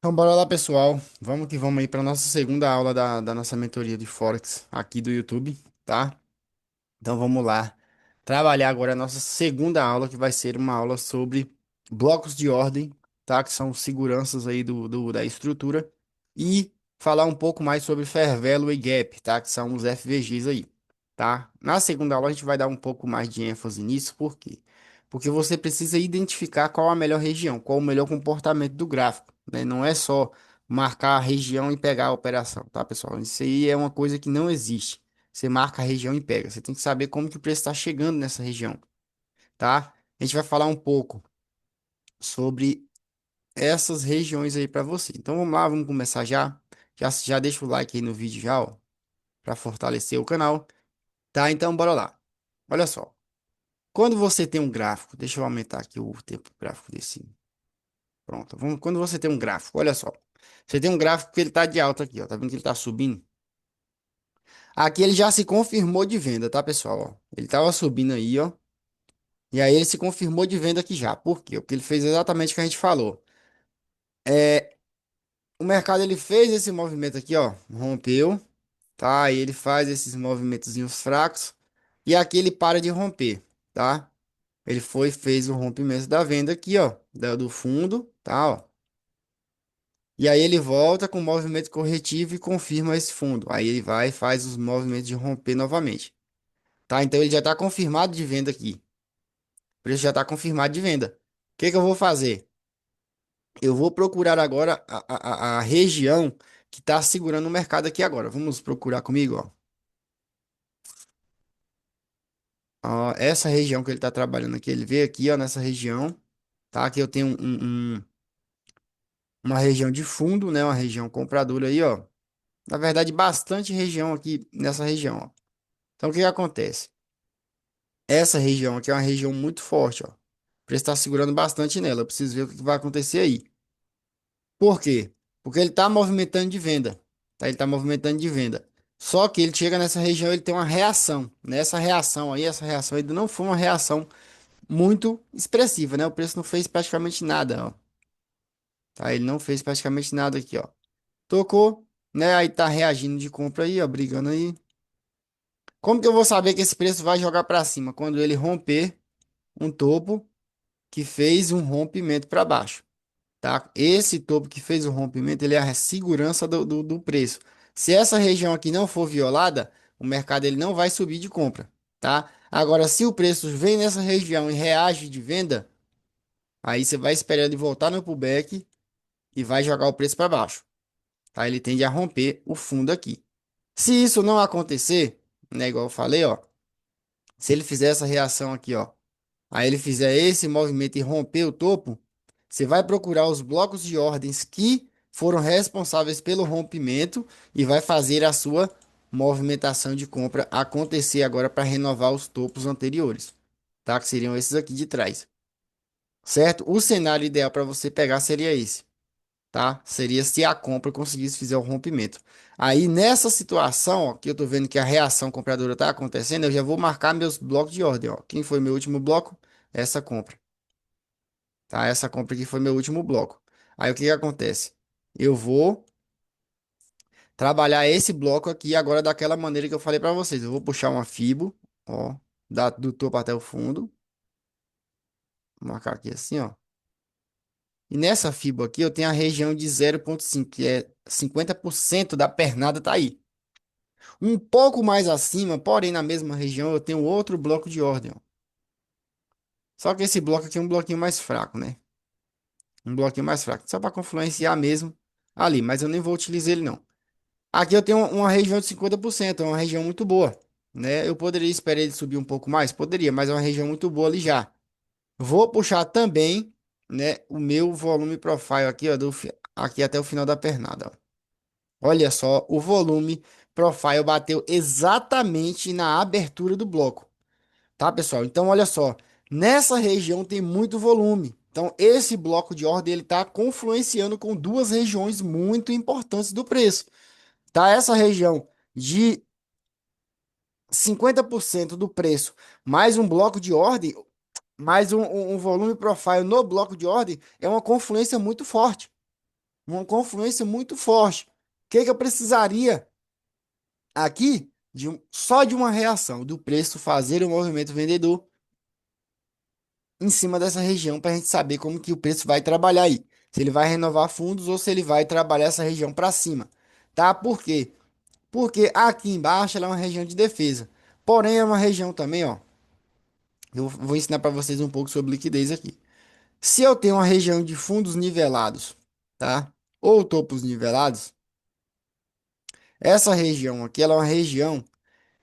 Então, bora lá, pessoal. Vamos que vamos aí para nossa segunda aula da nossa mentoria de Forex aqui do YouTube, tá? Então, vamos lá. Trabalhar agora a nossa segunda aula, que vai ser uma aula sobre blocos de ordem, tá? Que são seguranças aí da estrutura. E falar um pouco mais sobre Fair Value e Gap, tá? Que são os FVGs aí, tá? Na segunda aula, a gente vai dar um pouco mais de ênfase nisso, por quê? Porque você precisa identificar qual a melhor região, qual o melhor comportamento do gráfico, né? Não é só marcar a região e pegar a operação, tá, pessoal? Isso aí é uma coisa que não existe. Você marca a região e pega. Você tem que saber como que o preço está chegando nessa região, tá? A gente vai falar um pouco sobre essas regiões aí para você. Então vamos lá, vamos começar já. Já deixa o like aí no vídeo já, ó, para fortalecer o canal, tá? Então bora lá. Olha só. Quando você tem um gráfico, deixa eu aumentar aqui o tempo gráfico desse. Pronto. Quando você tem um gráfico, olha só. Você tem um gráfico que ele tá de alta aqui, ó. Tá vendo que ele tá subindo? Aqui ele já se confirmou de venda, tá, pessoal? Ó, ele tava subindo aí, ó. E aí ele se confirmou de venda aqui já. Por quê? Porque ele fez exatamente o que a gente falou. O mercado ele fez esse movimento aqui, ó. Rompeu, tá? Aí ele faz esses movimentozinhos fracos. E aqui ele para de romper, tá? Ele fez o rompimento da venda aqui, ó. Do fundo, tá? Ó. E aí ele volta com o movimento corretivo e confirma esse fundo. Aí ele vai e faz os movimentos de romper novamente. Tá? Então ele já está confirmado de venda aqui. O preço já está confirmado de venda. O que que eu vou fazer? Eu vou procurar agora a região que está segurando o mercado aqui agora. Vamos procurar comigo, ó. Ó, essa região que ele está trabalhando aqui, ele veio aqui, ó, nessa região, tá? Aqui eu tenho uma região de fundo, né? Uma região compradora aí, ó. Na verdade, bastante região aqui nessa região, ó. Então, o que que acontece? Essa região aqui é uma região muito forte, ó. O preço está segurando bastante nela. Eu preciso ver o que que vai acontecer aí. Por quê? Porque ele está movimentando de venda, tá? Ele está movimentando de venda. Só que ele chega nessa região, ele tem uma reação. Nessa reação aí, essa reação ainda não foi uma reação muito expressiva, né? O preço não fez praticamente nada, ó. Tá? Ele não fez praticamente nada aqui, ó. Tocou, né? Aí tá reagindo de compra aí, ó, brigando aí. Como que eu vou saber que esse preço vai jogar para cima? Quando ele romper um topo que fez um rompimento para baixo, tá? Esse topo que fez o rompimento, ele é a segurança do preço. Se essa região aqui não for violada, o mercado ele não vai subir de compra, tá? Agora, se o preço vem nessa região e reage de venda, aí você vai esperar ele voltar no pullback e vai jogar o preço para baixo, tá? Ele tende a romper o fundo aqui. Se isso não acontecer, né, igual eu falei, ó, se ele fizer essa reação aqui, ó, aí ele fizer esse movimento e romper o topo, você vai procurar os blocos de ordens que foram responsáveis pelo rompimento e vai fazer a sua movimentação de compra acontecer agora para renovar os topos anteriores, tá? Que seriam esses aqui de trás, certo? O cenário ideal para você pegar seria esse, tá? Seria se a compra conseguisse fazer o rompimento. Aí nessa situação, ó, que eu tô vendo que a reação compradora tá acontecendo, eu já vou marcar meus blocos de ordem, ó. Quem foi meu último bloco? Essa compra, tá? Essa compra aqui foi meu último bloco. Aí o que que acontece? Eu vou trabalhar esse bloco aqui agora daquela maneira que eu falei para vocês. Eu vou puxar uma fibo, ó, do topo até o fundo. Vou marcar aqui assim, ó. E nessa fibo aqui eu tenho a região de 0,5, que é 50% da pernada tá aí. Um pouco mais acima, porém na mesma região, eu tenho outro bloco de ordem, ó. Só que esse bloco aqui é um bloquinho mais fraco, né? Um bloquinho mais fraco, só para confluenciar mesmo ali, mas eu nem vou utilizar ele não. Aqui eu tenho uma região de 50%, é uma região muito boa, né? Eu poderia esperar ele subir um pouco mais? Poderia, mas é uma região muito boa ali já. Vou puxar também, né, o meu volume profile aqui, ó, aqui até o final da pernada, ó. Olha só, o volume profile bateu exatamente na abertura do bloco, tá, pessoal? Então, olha só, nessa região tem muito volume. Então, esse bloco de ordem ele está confluenciando com duas regiões muito importantes do preço, tá? Essa região de 50% do preço, mais um bloco de ordem, mais um volume profile no bloco de ordem, é uma confluência muito forte. uma confluência muito forte. O que que eu precisaria aqui? Só de uma reação do preço fazer o movimento vendedor em cima dessa região para a gente saber como que o preço vai trabalhar aí. Se ele vai renovar fundos ou se ele vai trabalhar essa região para cima. Tá? Por quê? Porque aqui embaixo ela é uma região de defesa. Porém, é uma região também, ó. Eu vou ensinar para vocês um pouco sobre liquidez aqui. Se eu tenho uma região de fundos nivelados, tá? Ou topos nivelados, essa região aqui, ela é uma região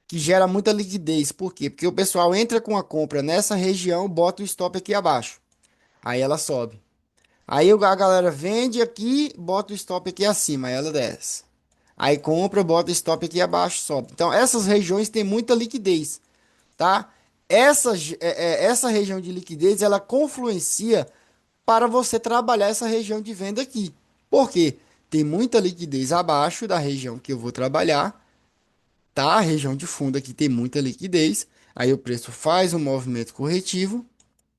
que gera muita liquidez. Por quê? Porque o pessoal entra com a compra nessa região, bota o stop aqui abaixo. Aí ela sobe. Aí a galera vende aqui, bota o stop aqui acima, aí ela desce. Aí compra, bota o stop aqui abaixo, sobe. Então essas regiões têm muita liquidez, tá? Essa região de liquidez, ela confluencia para você trabalhar essa região de venda aqui. Por quê? Tem muita liquidez abaixo da região que eu vou trabalhar, tá? A região de fundo aqui tem muita liquidez. Aí o preço faz um movimento corretivo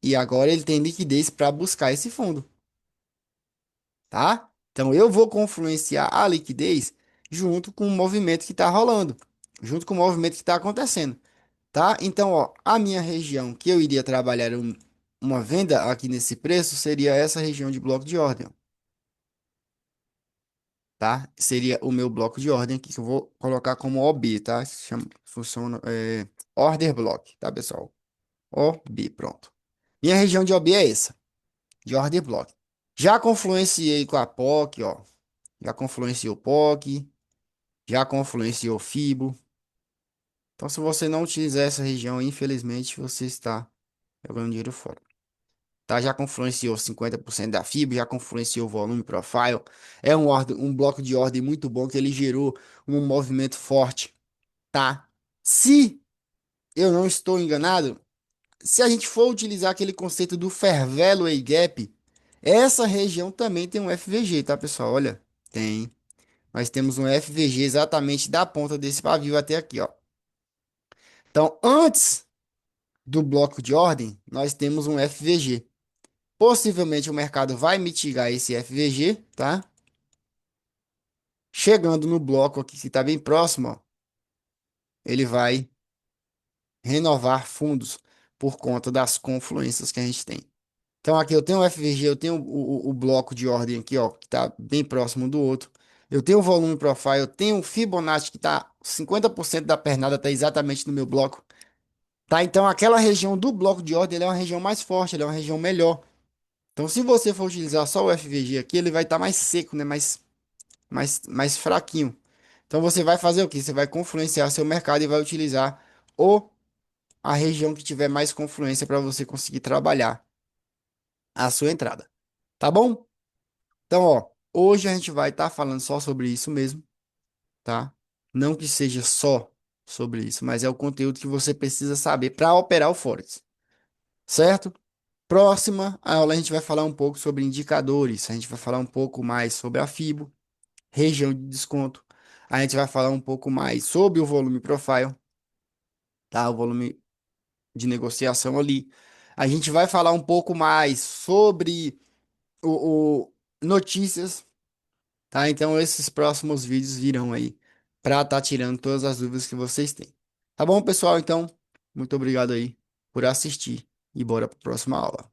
e agora ele tem liquidez para buscar esse fundo, tá? Então eu vou confluenciar a liquidez junto com o movimento que está rolando, junto com o movimento que está acontecendo, tá? Então, ó, a minha região que eu iria trabalhar uma venda aqui nesse preço seria essa região de bloco de ordem, ó, tá? Seria o meu bloco de ordem aqui que eu vou colocar como OB, tá? Funciona, Order Block, tá, pessoal? OB, pronto. Minha região de OB é essa, de Order Block. Já confluenciei com a POC, ó. Já confluenciou POC, já confluenciou FIBO. Então, se você não utilizar essa região, infelizmente, você está jogando dinheiro fora. Tá? Já confluenciou 50% da FIBO, já confluenciou o volume profile. É um bloco de ordem muito bom que ele gerou um movimento forte, tá? Se eu não estou enganado, se a gente for utilizar aquele conceito do Fair Value Gap, essa região também tem um FVG, tá, pessoal? Olha, tem. Nós temos um FVG exatamente da ponta desse pavio até aqui, ó. Então, antes do bloco de ordem, nós temos um FVG. Possivelmente o mercado vai mitigar esse FVG, tá? Chegando no bloco aqui que está bem próximo, ó, ele vai renovar fundos por conta das confluências que a gente tem. Então aqui eu tenho o FVG, eu tenho o bloco de ordem aqui, ó, que está bem próximo do outro. Eu tenho o volume profile, eu tenho o Fibonacci que está 50% da pernada está exatamente no meu bloco. Tá? Então aquela região do bloco de ordem, ele é uma região mais forte, ele é uma região melhor. Então se você for utilizar só o FVG aqui, ele vai estar mais seco, né? Mais fraquinho. Então você vai fazer o quê? Você vai confluenciar seu mercado e vai utilizar o a região que tiver mais confluência para você conseguir trabalhar a sua entrada. Tá bom? Então, ó, hoje a gente vai estar falando só sobre isso mesmo, tá? Não que seja só sobre isso, mas é o conteúdo que você precisa saber para operar o Forex, certo? Próxima aula a gente vai falar um pouco sobre indicadores, a gente vai falar um pouco mais sobre a FIBO, região de desconto. A gente vai falar um pouco mais sobre o volume profile, tá? O volume de negociação ali. A gente vai falar um pouco mais sobre o notícias, tá? Então esses próximos vídeos virão aí para estar tirando todas as dúvidas que vocês têm. Tá bom, pessoal? Então, muito obrigado aí por assistir e bora para a próxima aula.